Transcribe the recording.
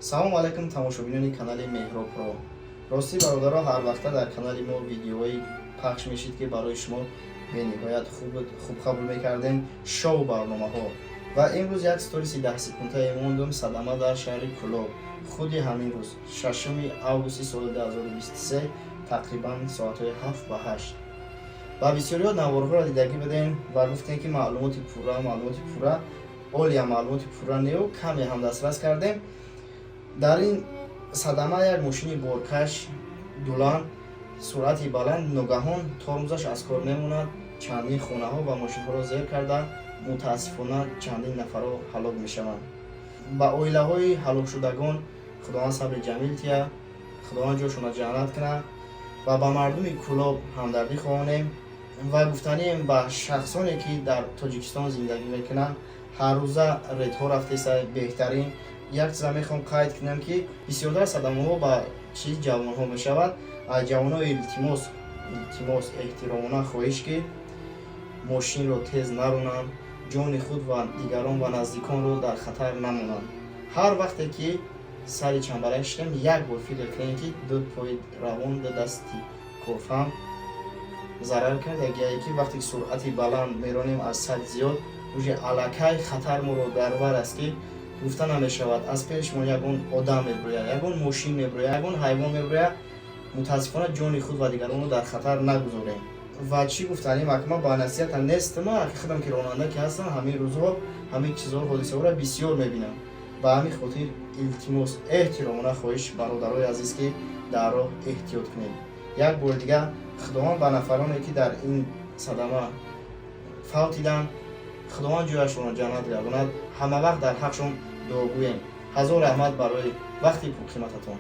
салом алайкум тамошобинони канали Меҳроб Про. Рости бародаро, ҳар вақта дар канали мо видеои пахш мешид ки барои шумо бениҳоят хуб қабул мекардем шоу барномаҳо. Ва имрӯз як сториси 10 секундае мондум садама дар шаҳри Кӯлоб. Худи ҳамин рӯз 6 августи соли 2023 тақрибан соатҳои 7 ба 8. Ба бисёриҳо наворҳоро дидагӣ будем ва гуфтем ки маълумоти пурра, олия маълумоти пурра неу каме ҳам дастрас кардем. Дар ин садама як мошини боркаш дулан суръати баланд ногаҳон тормозаш аз кор мемонад, чандин хонаҳо ва мошинҳоро зер карда мутаассифона чандин нафарро ҳалок мешаванд. Ба оилаҳои ҳалокшудагон худованд сабри ҷамил тия, худованд ҷошонро ҷаннат кунад ва ба мардуми Кӯлоб ҳамдардӣ хоҳонем ва гуфтанем ба шахсоне ки дар Тоҷикистон зиндагӣ мекунанд ҳаррӯза редҳо рафтеса беҳтарин. Як чиза мехоҳам қайд кунам ки бисёртар садамаҳо ба чиз ҷавонҳо мешавад. аз ҷавонҳо илтимос эҳтиромона хоҳиш ки мошинро тез наронанд, ҷони худ ва дигарон ва наздиконро дар хатар намонанд. ҳар вақте ки сари чамбарак шидем як бор фикр кунем ки ду пои равон ду дасти кофам зарар кард. ягое ки вақте суръати баланд меронем аз сад зиёд уже аллакай хатар моро дар бар аст ки гуфта намешавад. аз пешмон ягон одам меброяд, ягон мошин меброяд, ягон ҳайвон меброяд. мутаассифона ҷони худ ва дигаронро дар хатар нагузорем. ва чӣ гуфтанем акма ба насиҳата нест. ма ҳақиқатан ки ронанда ки ҳастам ҳамин рӯзҳо ҳамин чизҳо ҳодисаҳоро бисёр мебинам. ба ҳамин хотир илтимос эҳтиромона хоҳиш бародарои азиз ки дар роҳ эҳтиёт кунем. як бори дигар худованд ба нафароне ки дар ин садама фавтиданд, худованд ҷояшонро ҷаннат гардонад. ҳамавақт дар ҳақшон дуогӯем. ҳазор раҳмат барои вақти пурқимататон.